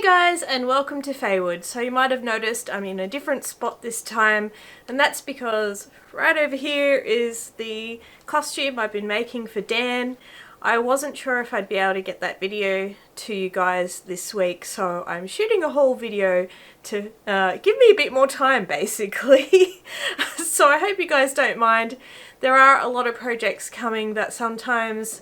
Hey guys, and welcome to Faewood. So you might have noticed I'm in a different spot this time, and that's because right over here is the costume I've been making for Dan. I wasn't sure if I'd be able to get that video to you guys this week, so I'm shooting a whole video to give me a bit more time basically. So I hope you guys don't mind. There are a lot of projects coming that sometimes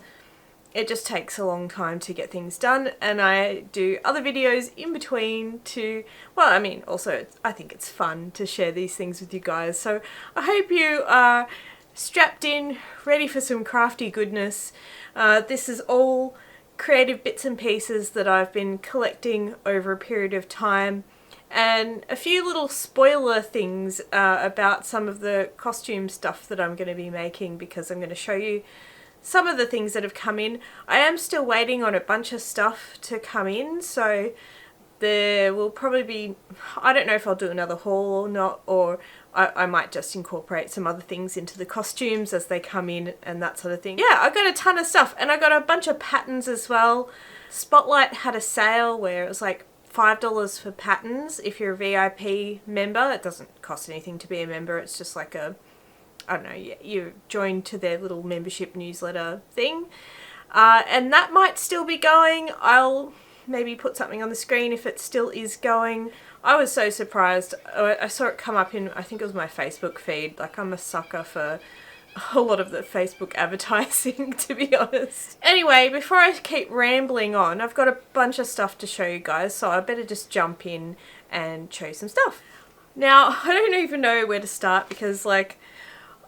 it just takes a long time to get things done, and I do other videos in between to, well, I mean, also I think it's fun to share these things with you guys. So I hope you are strapped in, ready for some crafty goodness. This is all creative bits and pieces that I've been collecting over a period of time, and a few little spoiler things about some of the costume stuff that I'm going to be making, because I'm going to show you some of the things that have come in. I am still waiting on a bunch of stuff to come in, so there will probably be, I don't know if I'll do another haul or not, or I might just incorporate some other things into the costumes as they come in and that sort of thing. Yeah, I got a ton of stuff, and I got a bunch of patterns as well. Spotlight had a sale where it was like $5 for patterns if you're a VIP member. It doesn't cost anything to be a member, it's just like a, I don't know, you join to their little membership newsletter thing. And that might still be going. I'll maybe put something on the screen if it still is going. I was so surprised. I saw it come up in, I think it was my Facebook feed. Like, I'm a sucker for a lot of the Facebook advertising, to be honest. Anyway, before I keep rambling on, I've got a bunch of stuff to show you guys, so I better just jump in and show you some stuff. Now, I don't even know where to start because, like,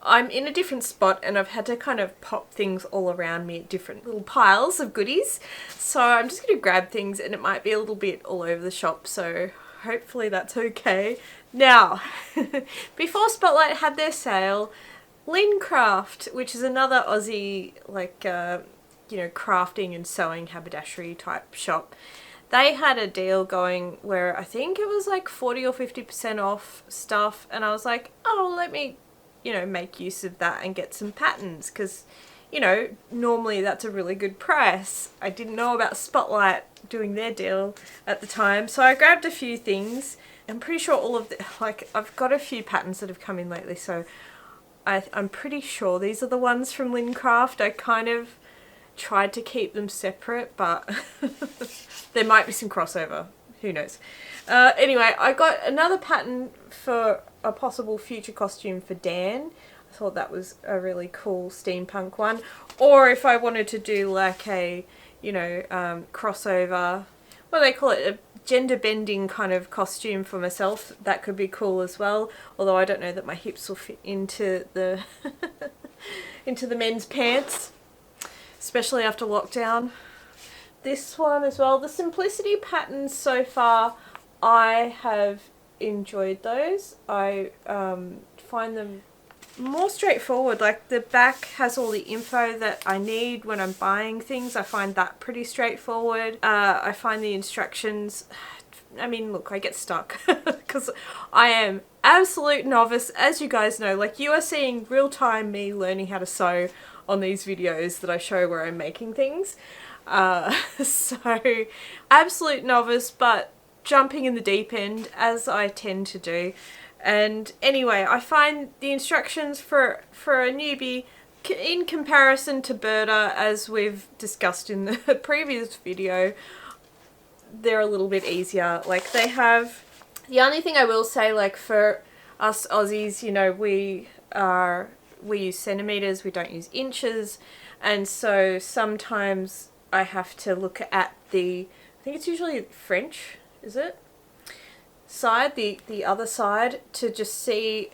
I'm in a different spot and I've had to kind of pop things all around me at different little piles of goodies. So I'm just going to grab things, and it might be a little bit all over the shop, so hopefully that's okay. Now, before Spotlight had their sale, Lincraft, which is another Aussie, like, you know, crafting and sewing haberdashery type shop, they had a deal going where I think it was like 40 or 50% off stuff, and I was like, oh, let me, you know, make use of that and get some patterns, because, you know, normally that's a really good price. I didn't know about Spotlight doing their deal at the time, so I grabbed a few things. I'm pretty sure all of the, like, I've got a few patterns that have come in lately, so I'm pretty sure these are the ones from Lincraft. I kind of tried to keep them separate, but there might be some crossover. Who knows? Anyway, I got another pattern for a possible future costume for Dan. I thought that was a really cool steampunk one. Or if I wanted to do like a, you know, crossover, what do they call it? A gender bending kind of costume for myself. That could be cool as well. Although I don't know that my hips will fit into the into the men's pants, especially after lockdown. This one as well. The simplicity patterns so far, I have enjoyed those. I find them more straightforward. Like, the back has all the info that I need when I'm buying things. I find that pretty straightforward. I find the instructions, I mean, look, I get stuck because I am absolute novice, as you guys know. Like, you are seeing real-time me learning how to sew on these videos that I show where I'm making things. So absolute novice, but jumping in the deep end, as I tend to do. And anyway, I find the instructions for a newbie, in comparison to Berta, as we've discussed in the previous video, they're a little bit easier. Like, they have, the only thing I will say, like, for us Aussies, you know, we use centimeters, we don't use inches, and so sometimes I have to look at the, I think it's usually French, is it? Side, the other side, to just see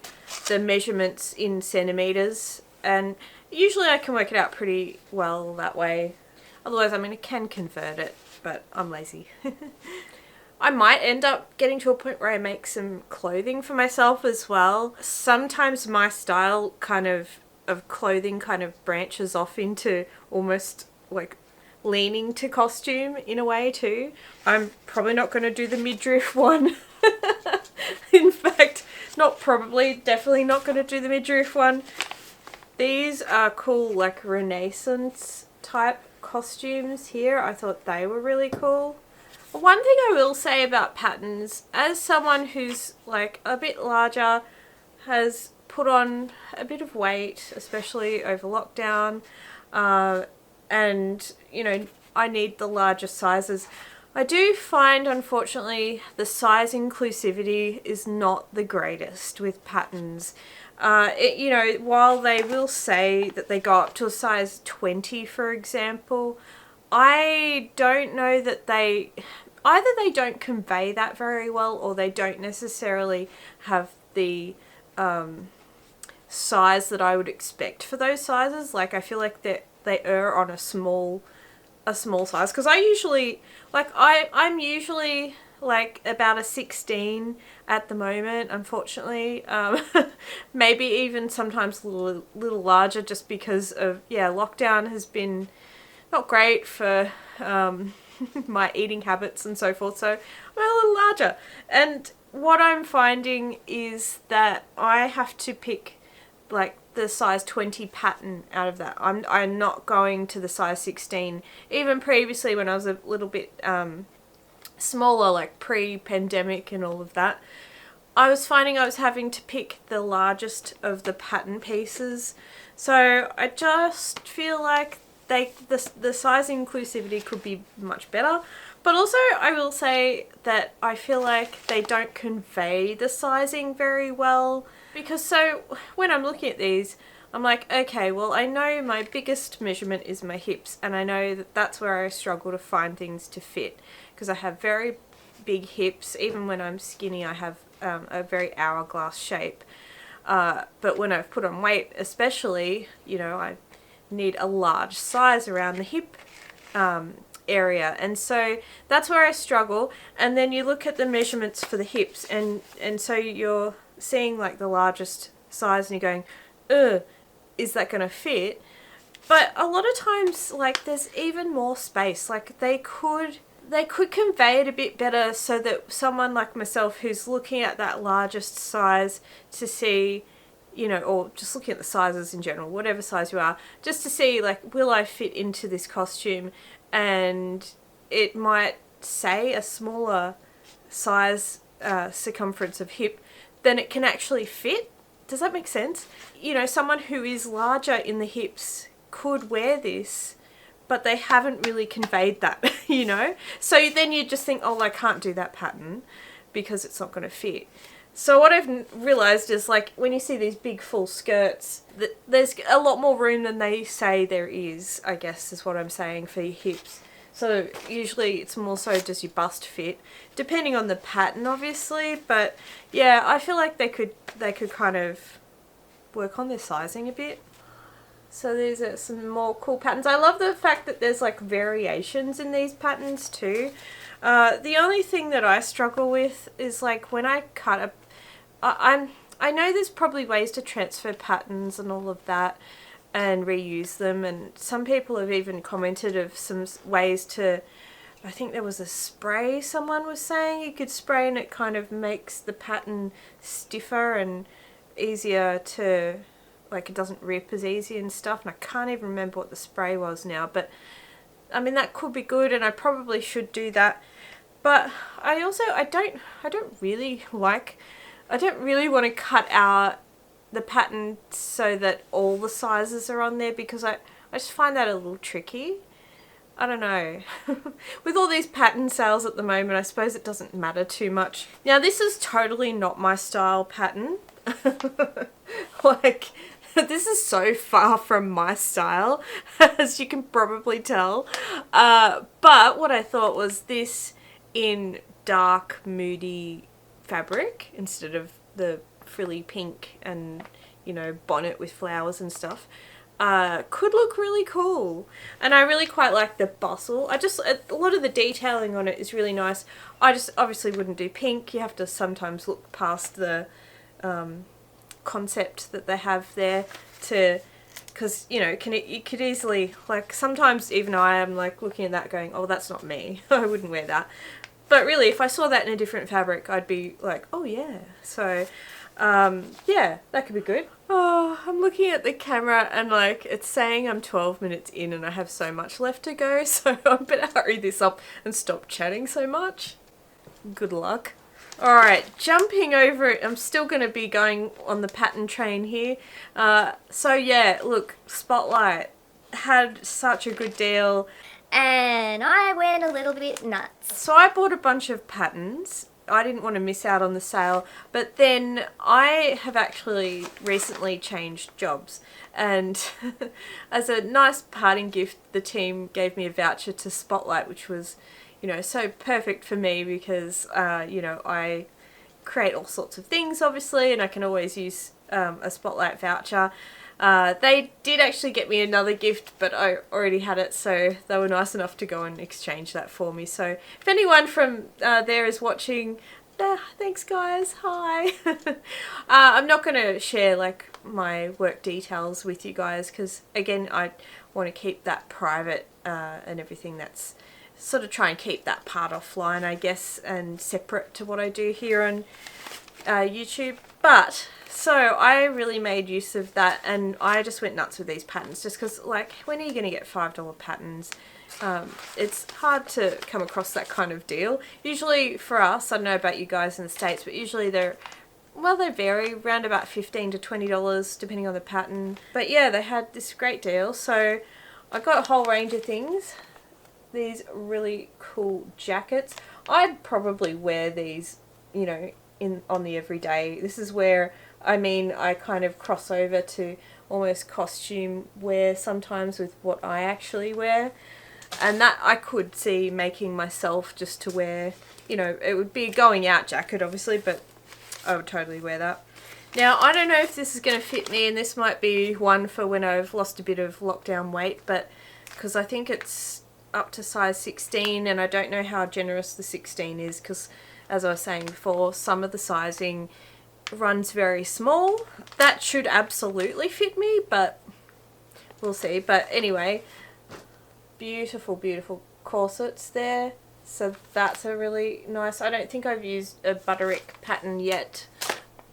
the measurements in centimeters, and usually I can work it out pretty well that way. Otherwise, I mean, I can convert it, but I'm lazy. I might end up getting to a point where I make some clothing for myself as well. Sometimes my style kind of clothing kind of branches off into almost like leaning to costume in a way too. I'm probably not going to do the midriff one. In fact, not probably, definitely not going to do the midriff one. These are cool, like, Renaissance type costumes here. I thought they were really cool. One thing I will say about patterns, as someone who's like a bit larger, has put on a bit of weight, especially over lockdown, and you know, I need the larger sizes. I do find, unfortunately, the size inclusivity is not the greatest with patterns. You know, while they will say that they go up to a size 20, for example, I don't know that either they don't convey that very well, or they don't necessarily have the size that I would expect for those sizes. Like, I feel like they err on a small size, because I usually, like, I'm usually like about a 16 at the moment, unfortunately. Maybe even sometimes a little larger, just because of, yeah, lockdown has been not great for my eating habits and so forth, so I'm a little larger. And what I'm finding is that I have to pick like the size 20 pattern out of that. I'm not going to the size 16. Even previously, when I was a little bit smaller, like pre-pandemic and all of that, I was finding I was having to pick the largest of the pattern pieces. So I just feel like the size inclusivity could be much better. But also, I will say that I feel like they don't convey the sizing very well. Because so when I'm looking at these, I'm like, okay, well, I know my biggest measurement is my hips, and I know that that's where I struggle to find things to fit, because I have very big hips. Even when I'm skinny, I have a very hourglass shape. But when I've put on weight, especially, you know, I need a large size around the hip area, and so that's where I struggle. And then you look at the measurements for the hips, and so you're seeing like the largest size, and you're going, ugh, is that going to fit? But a lot of times, like, there's even more space. Like, they could convey it a bit better, so that someone like myself who's looking at that largest size to see, you know, or just looking at the sizes in general, whatever size you are, just to see, like, will I fit into this costume? And it might say a smaller size circumference of hip, then it can actually fit. Does that make sense? You know, someone who is larger in the hips could wear this, but they haven't really conveyed that, you know? So then you just think, oh, I can't do that pattern because it's not going to fit. So what I've realised is, like, when you see these big full skirts, there's a lot more room than they say there is, I guess is what I'm saying, for your hips. So usually it's more so does your bust fit, depending on the pattern, obviously. But yeah, I feel like they could kind of work on their sizing a bit. So these are some more cool patterns. I love the fact that there's like variations in these patterns too. The only thing that I struggle with is, like, when I cut I know there's probably ways to transfer patterns and all of that and reuse them, and some people have even commented of some ways to, I think there was a spray someone was saying you could spray, and it kind of makes the pattern stiffer and easier to, like, it doesn't rip as easy and stuff, and I can't even remember what the spray was now, but I mean, that could be good, and I probably should do that. But I don't really want to cut out the pattern so that all the sizes are on there, because I just find that a little tricky. I don't know. With all these pattern sales at the moment, I suppose it doesn't matter too much. Now, this is totally not my style pattern. Like, this is so far from my style, as you can probably tell. But what I thought was this in dark, moody fabric instead of the frilly pink and, you know, bonnet with flowers and stuff, could look really cool. And I really quite like the bustle. A lot of the detailing on it is really nice. I just obviously wouldn't do pink. You have to sometimes look past the concept that they have there, because, you know, you could easily, like, sometimes even I am like looking at that going, oh, that's not me. I wouldn't wear that. But really, if I saw that in a different fabric, I'd be like, oh yeah. So, yeah, that could be good. Oh, I'm looking at the camera and like it's saying I'm 12 minutes in and I have so much left to go, so I better hurry this up and stop chatting so much. Good luck. Alright, jumping over it, I'm still going to be going on the pattern train here. So yeah, look, Spotlight had such a good deal. And I went a little bit nuts. So I bought a bunch of patterns. I didn't want to miss out on the sale, but then I have actually recently changed jobs, and as a nice parting gift, the team gave me a voucher to Spotlight, which was, you know, so perfect for me because, you know, I create all sorts of things obviously, and I can always use a Spotlight voucher. They did actually get me another gift, but I already had it, so they were nice enough to go and exchange that for me. So if anyone from there is watching, thanks guys, hi. I'm not going to share like my work details with you guys because again I want to keep that private and everything. That's sort of try and keep that part offline, I guess, and separate to what I do here on YouTube. But so I really made use of that, and I just went nuts with these patterns just because, like, when are you going to get $5 patterns? It's hard to come across that kind of deal. Usually for us, I don't know about you guys in the States, but usually they're, well, they vary around about $15 to $20 depending on the pattern. But yeah, they had this great deal, so I got a whole range of things. These really cool jackets. I'd probably wear these, you know, on the everyday. This is where, I mean, I kind of cross over to almost costume wear sometimes with what I actually wear, and that I could see making myself just to wear, you know, it would be a going out jacket obviously, but I would totally wear that. Now I don't know if this is going to fit me, and this might be one for when I've lost a bit of lockdown weight, but because I think it's up to size 16 and I don't know how generous the 16 is because, as I was saying before, some of the sizing runs very small. That should absolutely fit me, but we'll see. But anyway, beautiful, beautiful corsets there. So that's a really nice, I don't think I've used a butterick pattern yet,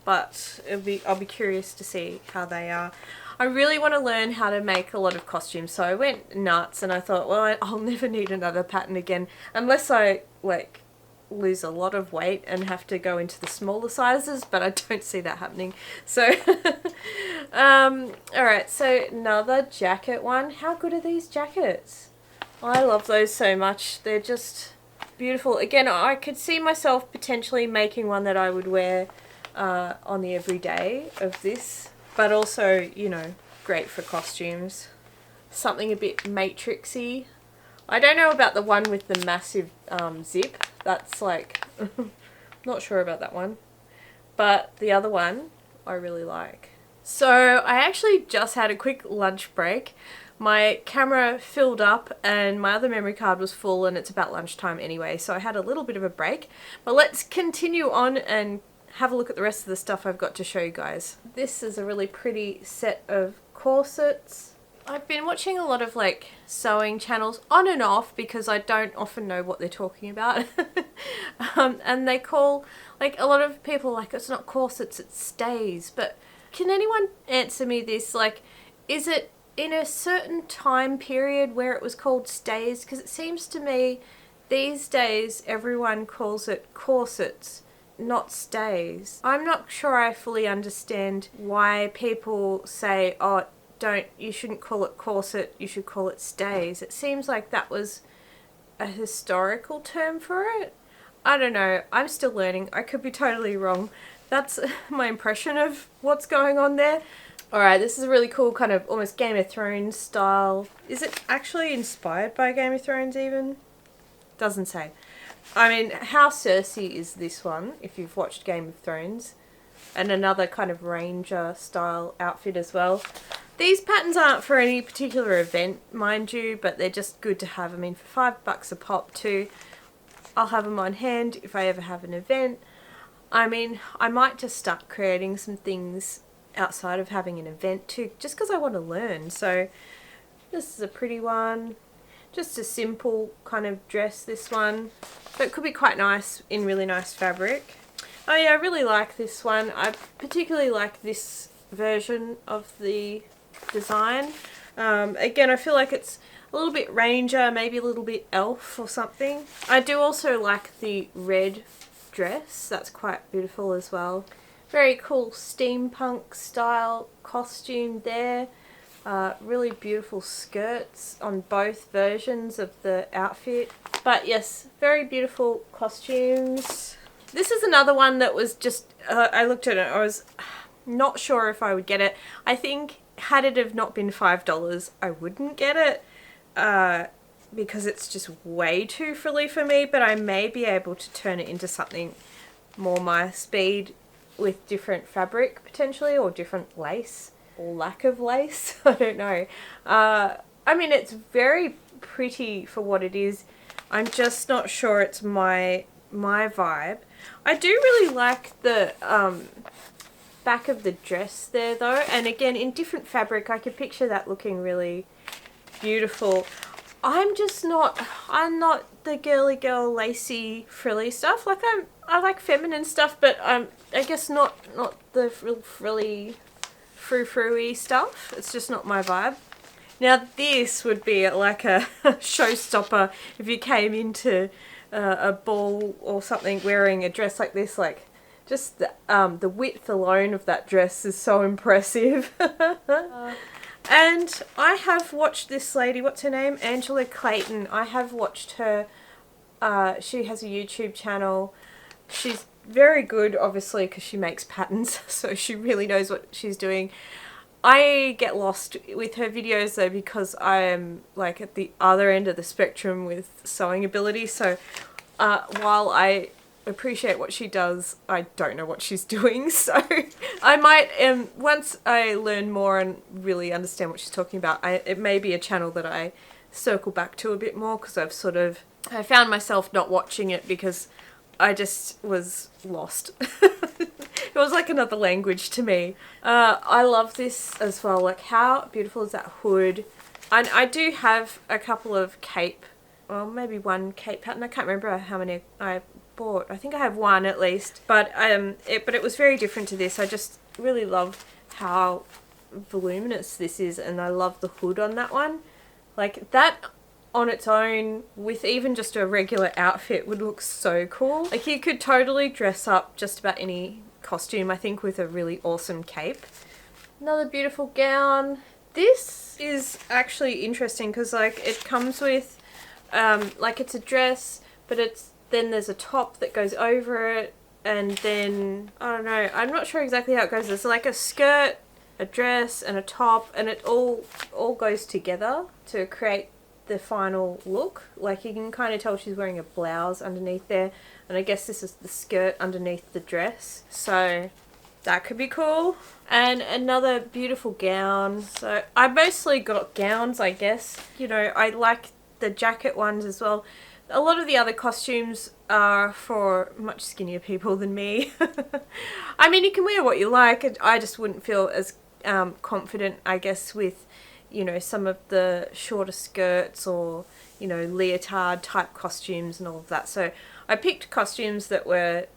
but I'll be curious to see how they are. I really want to learn how to make a lot of costumes, so I went nuts and I thought, well, I'll never need another pattern again unless I like lose a lot of weight and have to go into the smaller sizes, but I don't see that happening. So alright, so another jacket one. How good are these jackets? I love those so much. They're just beautiful. Again, I could see myself potentially making one that I would wear on the everyday of this, but also, you know, great for costumes. Something a bit matrixy. I don't know about the one with the massive zip. That's like, not sure about that one. But the other one I really like. So I actually just had a quick lunch break. My camera filled up and my other memory card was full, and it's about lunchtime anyway, so I had a little bit of a break. But let's continue on and have a look at the rest of the stuff I've got to show you guys. This is a really pretty set of corsets. I've been watching a lot of like sewing channels on and off because I don't often know what they're talking about. And they call, like, a lot of people like, it's not corsets, it's stays. But can anyone answer me this? Like, is it in a certain time period where it was called stays? Because it seems to me these days everyone calls it corsets, not stays. I'm not sure I fully understand why people say, oh, you shouldn't call it corset, you should call it stays. It seems like that was a historical term for it. I don't know, I'm still learning. I could be totally wrong. That's my impression of what's going on there. Alright, this is a really cool kind of almost Game of Thrones style. Is it actually inspired by Game of Thrones even? Doesn't say. I mean, how Cersei is this one, if you've watched Game of Thrones. And another kind of ranger style outfit as well. These patterns aren't for any particular event, mind you, but they're just good to have. I mean, for $5 a pop too. I'll have them on hand if I ever have an event. I mean, I might just start creating some things outside of having an event too, just because I want to learn. So this is a pretty one. Just a simple kind of dress, this one. But it could be quite nice in really nice fabric. Oh yeah, I really like this one. I particularly like this version of the design. Again, I feel like it's a little bit Ranger, maybe a little bit Elf or something. I do also like the red dress. That's quite beautiful as well. Very cool steampunk style costume there. Really beautiful skirts on both versions of the outfit. But yes, very beautiful costumes. This is another one that was just, I looked at it, I was not sure if I would get it. I think had it have not been $5, I wouldn't get it. Because it's just way too frilly for me, but I may be able to turn it into something more my speed with different fabric potentially, or different lace, or lack of lace. I don't know. I mean, it's very pretty for what it is. I'm just not sure it's my vibe. I do really like the back of the dress there though, and again in different fabric. I could picture that looking really beautiful. I'm not the girly girl lacy frilly stuff. Like I like feminine stuff, but I guess not the real frilly frou-frou-y stuff. It's just not my vibe. Now this would be like a showstopper if you came into a ball or something wearing a dress like this. Like just the width alone of that dress is so impressive. And I have watched this lady, what's her name? Angela Clayton. I have watched her. She has a YouTube channel. She's very good, obviously, because she makes patterns, so she really knows what she's doing. I get lost with her videos though, because I am like at the other end of the spectrum with sewing ability. So while I appreciate what she does, I don't know what she's doing. So I might, once I learn more and really understand what she's talking about, it may be a channel that I circle back to a bit more, because I found myself not watching it because I just was lost. It was like another language to me. I love this as well. Like, how beautiful is that hood? And I do have a couple of cape, well, maybe one cape pattern. I can't remember how many I bought. I think I have one at least. But it was very different to this. I just really love how voluminous this is, and I love the hood on that one. Like, that on its own, with even just a regular outfit, would look so cool. Like, you could totally dress up just about any costume, I think, with a really awesome cape. Another beautiful gown. This is actually interesting because, like, it comes with like, it's a dress, but then there's a top that goes over it, and then I don't know, I'm not sure exactly how it goes. There's like a skirt, a dress, and a top, and it all goes together to create the final look. Like, you can kind of tell she's wearing a blouse underneath there, and I guess this is the skirt underneath the dress, so that could be cool. And another beautiful gown. So I mostly got gowns, I guess. You know, I like the jacket ones as well. A lot of the other costumes are for much skinnier people than me. I mean, you can wear what you like. I just wouldn't feel as confident, I guess, with, you know, some of the shorter skirts or, you know, leotard type costumes and all of that. So I picked costumes that were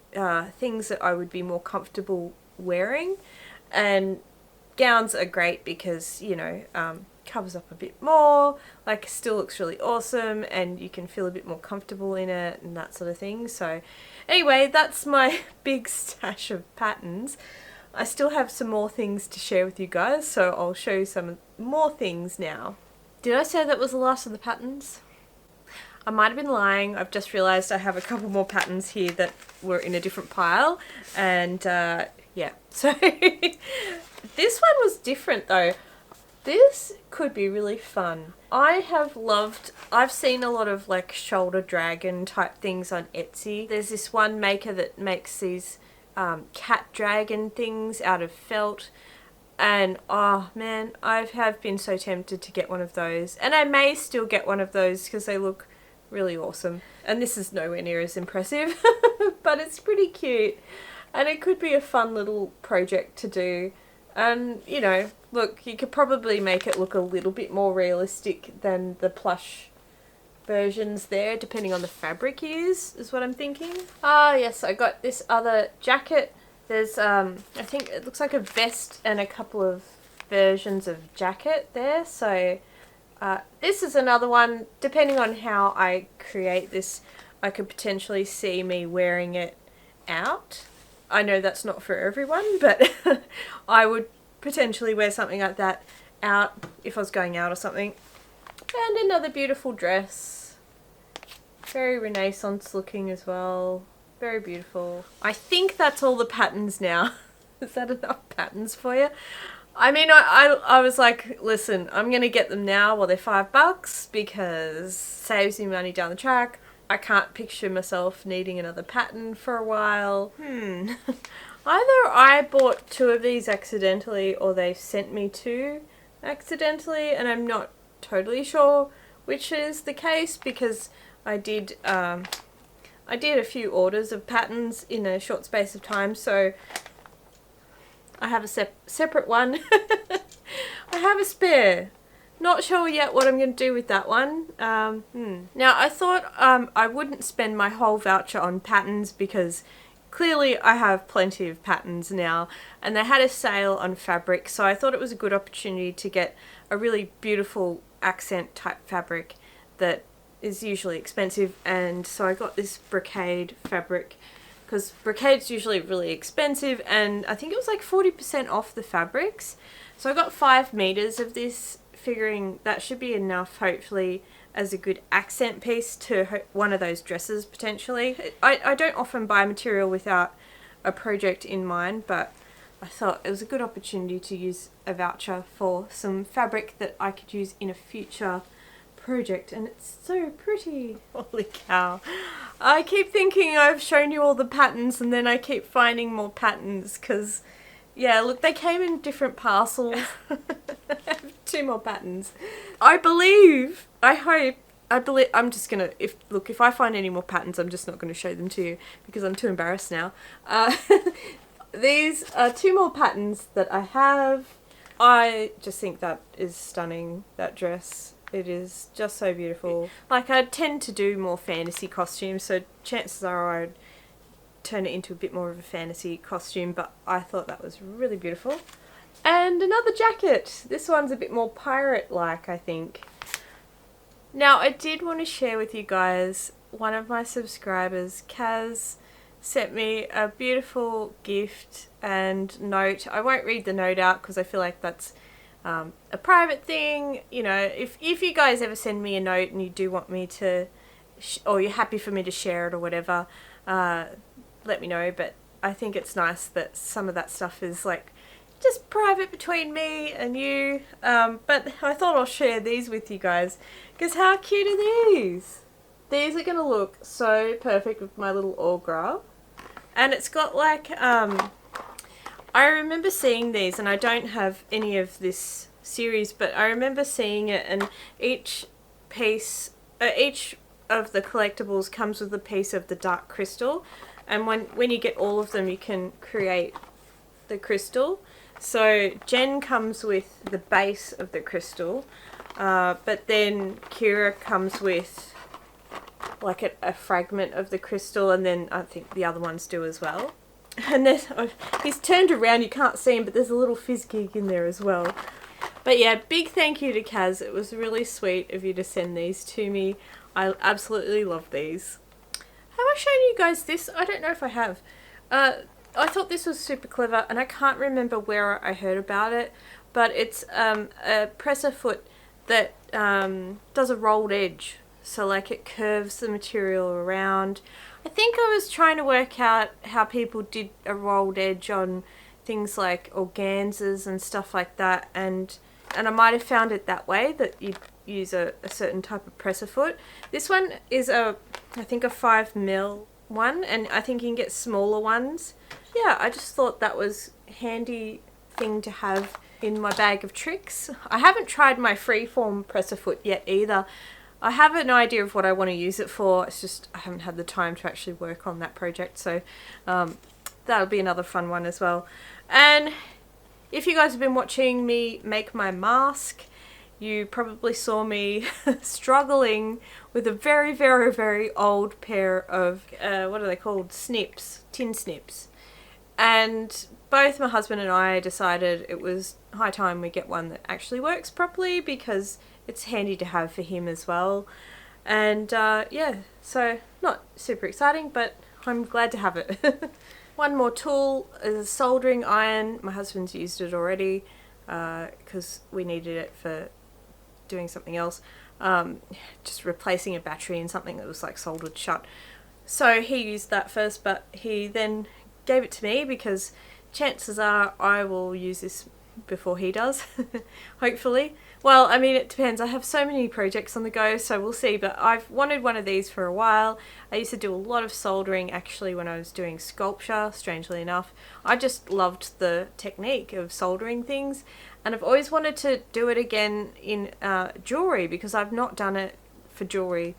things that I would be more comfortable wearing, and gowns are great because, you know, covers up a bit more, like, still looks really awesome, and you can feel a bit more comfortable in it and that sort of thing. So anyway, that's my big stash of patterns. I still have some more things to share with you guys, so I'll show you some more things now. Did I say that was the last of the patterns? I might have been lying. I've just realised I have a couple more patterns here that were in a different pile, and yeah. So this one was different though. This could be really fun. I've seen a lot of like shoulder dragon type things on Etsy. There's this one maker that makes these cat dragon things out of felt, and oh man, I have been so tempted to get one of those, and I may still get one of those because they look really awesome. And this is nowhere near as impressive, but it's pretty cute, and it could be a fun little project to do. And, you know, look, you could probably make it look a little bit more realistic than the plush versions there, depending on the fabric you use, is what I'm thinking. Ah, yes, I got this other jacket There's, I think it looks like a vest and a couple of versions of jacket there. So this is another one. Depending on how I create this, I could potentially see me wearing it out. I know that's not for everyone, but I would potentially wear something like that out if I was going out or something. And another beautiful dress. Very Renaissance looking as well. Very beautiful. I think that's all the patterns now. Is that enough patterns for you? I mean, I was like, listen, I'm going to get them now while they're $5 because saves me money down the track. I can't picture myself needing another pattern for a while. Either I bought 2 of these accidentally or they sent me 2 accidentally, and I'm not totally sure which is the case because I did a few orders of patterns in a short space of time, so I have a separate one. I have a spare. Not sure yet what I'm going to do with that one. Now, I thought I wouldn't spend my whole voucher on patterns because clearly I have plenty of patterns now, and they had a sale on fabric, so I thought it was a good opportunity to get a really beautiful accent type fabric that is usually expensive. And so I got this brocade fabric because brocade's usually really expensive, and I think it was like 40% off the fabrics. So I got 5 meters of this, figuring that should be enough, hopefully, as a good accent piece to one of those dresses potentially. I don't often buy material without a project in mind, but I thought it was a good opportunity to use a voucher for some fabric that I could use in a future project, and it's so pretty. Holy cow. I keep thinking I've shown you all the patterns and then I keep finding more patterns because, yeah, look, they came in different parcels. I have 2 more patterns. I'm just gonna, if I find any more patterns, I'm just not going to show them to you because I'm too embarrassed now. These are 2 more patterns that I have. I just think that is stunning, that dress. It is just so beautiful. Like, I tend to do more fantasy costumes, so chances are I'd turn it into a bit more of a fantasy costume, but I thought that was really beautiful. And another jacket. This one's a bit more pirate-like, I think. Now, I did want to share with you guys, one of my subscribers, Kaz, sent me a beautiful gift and note. I won't read the note out because I feel like that's a private thing. You know, if you guys ever send me a note and you do want me to, or you're happy for me to share it or whatever, let me know. But I think it's nice that some of that stuff is like just private between me and you. But I thought I'll share these with you guys because how cute are these? These are going to look so perfect with my little augra. And it's got like, I remember seeing these, and I don't have any of this series, but I remember seeing it, and each piece, each of the collectibles comes with a piece of the dark crystal, and when you get all of them, you can create the crystal. So Jen comes with the base of the crystal, but then Kira comes with like a fragment of the crystal, and then I think the other ones do as well. And there's, he's turned around, you can't see him, but there's a little fizz gig in there as well. But yeah, big thank you to Kaz. It was really sweet of you to send these to me. I absolutely love these. Have I shown you guys this? I don't know if I have. I thought this was super clever, and I can't remember where I heard about it, but it's a presser foot that does a rolled edge. So like it curves the material around. I think I was trying to work out how people did a rolled edge on things like organzas and stuff like that, and I might have found it that way, that you use a certain type of presser foot. This one is I think a 5mm one, and I think you can get smaller ones. Yeah, I just thought that was a handy thing to have in my bag of tricks. I haven't tried my freeform presser foot yet either. I have an idea of what I want to use it for. It's just I haven't had the time to actually work on that project, so that'll be another fun one as well. And if you guys have been watching me make my mask, you probably saw me struggling with a very, very, very old pair of, what are they called? Snips, tin snips. And both my husband and I decided it was high time we get one that actually works properly, because it's handy to have for him as well. And yeah, so not super exciting, but I'm glad to have it. One more tool is a soldering iron. My husband's used it already because we needed it for doing something else. Just replacing a battery in something that was like soldered shut. So he used that first, but he then gave it to me because chances are I will use this before he does, hopefully. Well, I mean, it depends. I have so many projects on the go, so we'll see. But I've wanted one of these for a while. I used to do a lot of soldering actually when I was doing sculpture, strangely enough. I just loved the technique of soldering things. And I've always wanted to do it again in jewellery, because I've not done it for jewellery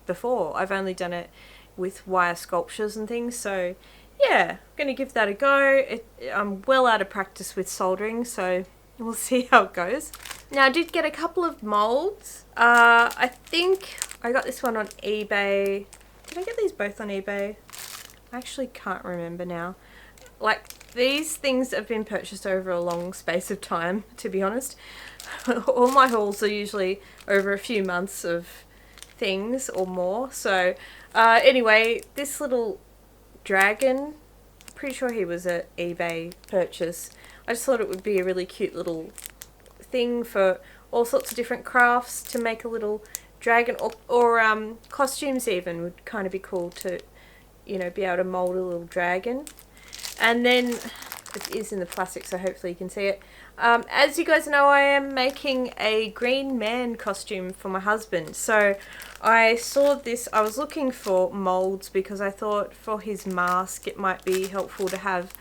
before. I've only done it with wire sculptures and things. So yeah, I'm going to give that a go. I'm well out of practice with soldering, so we'll see how it goes. Now, I did get a couple of moulds. I think I got this one on eBay. Did I get these both on eBay? I actually can't remember now. Like, these things have been purchased over a long space of time, to be honest. All my hauls are usually over a few months of things or more. So, anyway, this little dragon, pretty sure he was an eBay purchase. I just thought it would be a really cute little thing for all sorts of different crafts, to make a little dragon, or costumes even would kind of be cool to, you know, be able to mold a little dragon. And then it is in the plastic, so hopefully you can see it. As you guys know, I am making a Green Man costume for my husband. So I saw this, I was looking for molds because I thought for his mask it might be helpful to have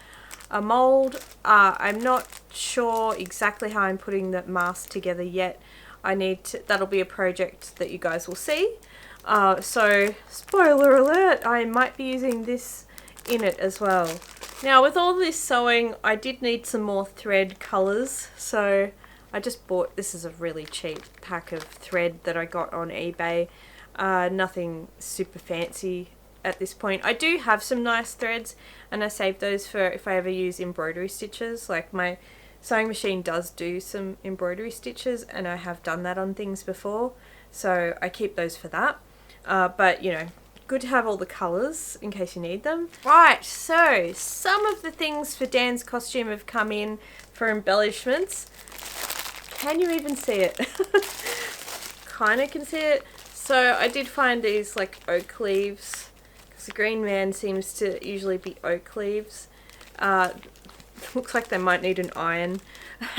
a mold. I'm not sure exactly how I'm putting the mask together yet. That'll be a project that you guys will see. So spoiler alert, I might be using this in it as well. Now, with all this sewing, I did need some more thread colours, so I just bought, this is a really cheap pack of thread that I got on eBay. Nothing super fancy at this point. I do have some nice threads, and I save those for if I ever use embroidery stitches. Like, my sewing machine does do some embroidery stitches, and I have done that on things before, so I keep those for that. But, you know, good to have all the colours in case you need them. Right, so some of the things for Dan's costume have come in for embellishments. Can you even see it? Kind of can see it. So I did find these like oak leaves, because the Green Man seems to usually be oak leaves. Looks like they might need an iron.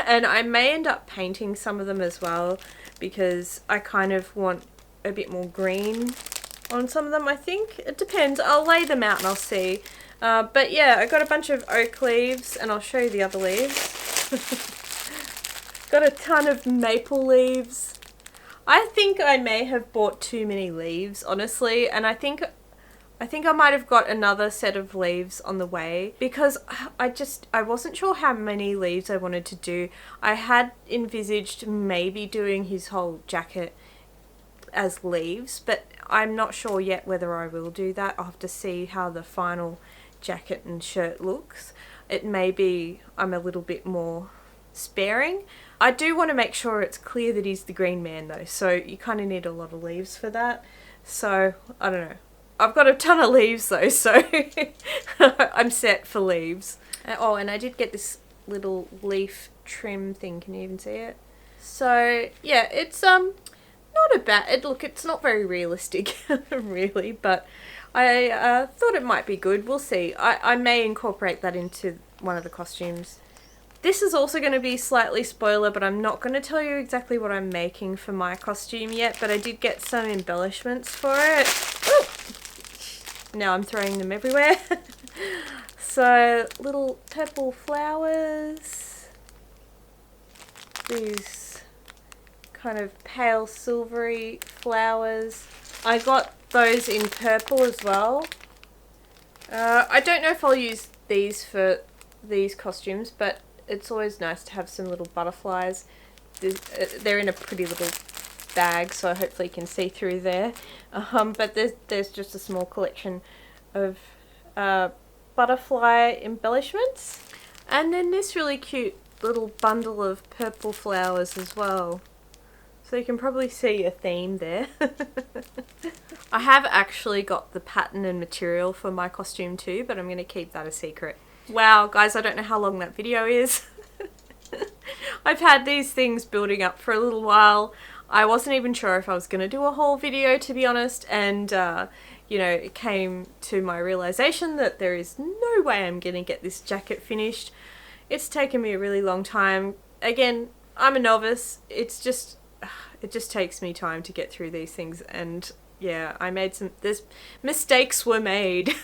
And I may end up painting some of them as well, because I kind of want a bit more green on some of them, I think. It depends. I'll lay them out and I'll see. But yeah, I got a bunch of oak leaves, and I'll show you the other leaves. Got a ton of maple leaves. I think I may have bought too many leaves, honestly, and I think I might have got another set of leaves on the way, because I wasn't sure how many leaves I wanted to do. I had envisaged maybe doing his whole jacket as leaves, but I'm not sure yet whether I will do that. I'll have to see how the final jacket and shirt looks. It may be I'm a little bit more sparing. I do want to make sure it's clear that he's the Green Man though, so you kind of need a lot of leaves for that. So I don't know. I've got a ton of leaves though, so I'm set for leaves. Oh, and I did get this little leaf trim thing. Can you even see it? So yeah, it's not a bad, look, it's not very realistic really, but I thought it might be good. We'll see. I may incorporate that into one of the costumes. This is also going to be slightly spoiler, but I'm not going to tell you exactly what I'm making for my costume yet, but I did get some embellishments for it. Ooh! Now I'm throwing them everywhere. So, little purple flowers. These kind of pale silvery flowers. I got those in purple as well. I don't know if I'll use these for these costumes, but it's always nice to have some little butterflies. They're in a pretty little bag, so hopefully you can see through there. But there's just a small collection of butterfly embellishments. And then this really cute little bundle of purple flowers as well. So you can probably see a theme there. I have actually got the pattern and material for my costume too, but I'm going to keep that a secret. Wow, guys, I don't know how long that video is. I've had these things building up for a little while. I wasn't even sure if I was going to do a whole video, to be honest, and you know, it came to my realization that there is no way I'm going to get this jacket finished. It's taken me a really long time. Again, I'm a novice. It just takes me time to get through these things, and yeah, there's mistakes were made.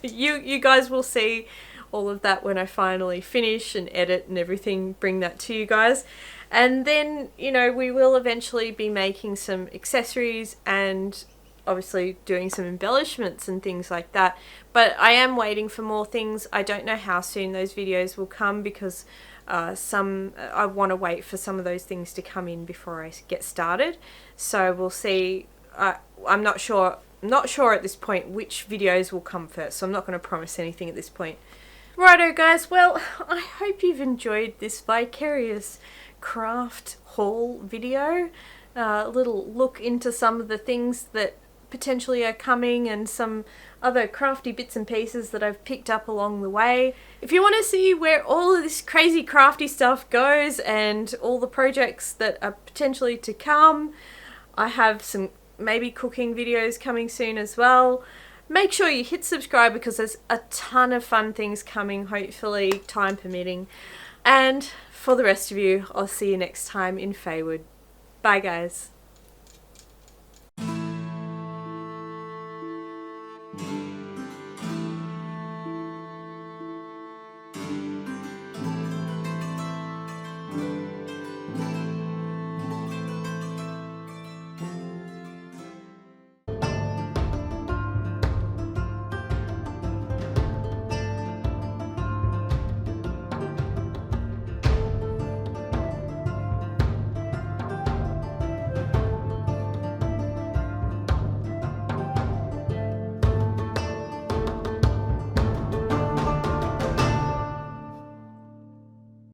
You guys will see all of that when I finally finish and edit and everything, bring that to you guys. And then, you know, we will eventually be making some accessories and obviously doing some embellishments and things like that. But I am waiting for more things. I don't know how soon those videos will come because I want to wait for some of those things to come in before I get started. So we'll see. I'm not sure at this point which videos will come first, so I'm not going to promise anything at this point. Righto guys, well, I hope you've enjoyed this vicarious craft haul video. A little look into some of the things that potentially are coming and some other crafty bits and pieces that I've picked up along the way. If you want to see where all of this crazy crafty stuff goes and all the projects that are potentially to come, I have some maybe cooking videos coming soon as well. Make sure you hit subscribe because there's a ton of fun things coming, hopefully, time permitting. And for the rest of you, I'll see you next time in Faewood. Bye guys.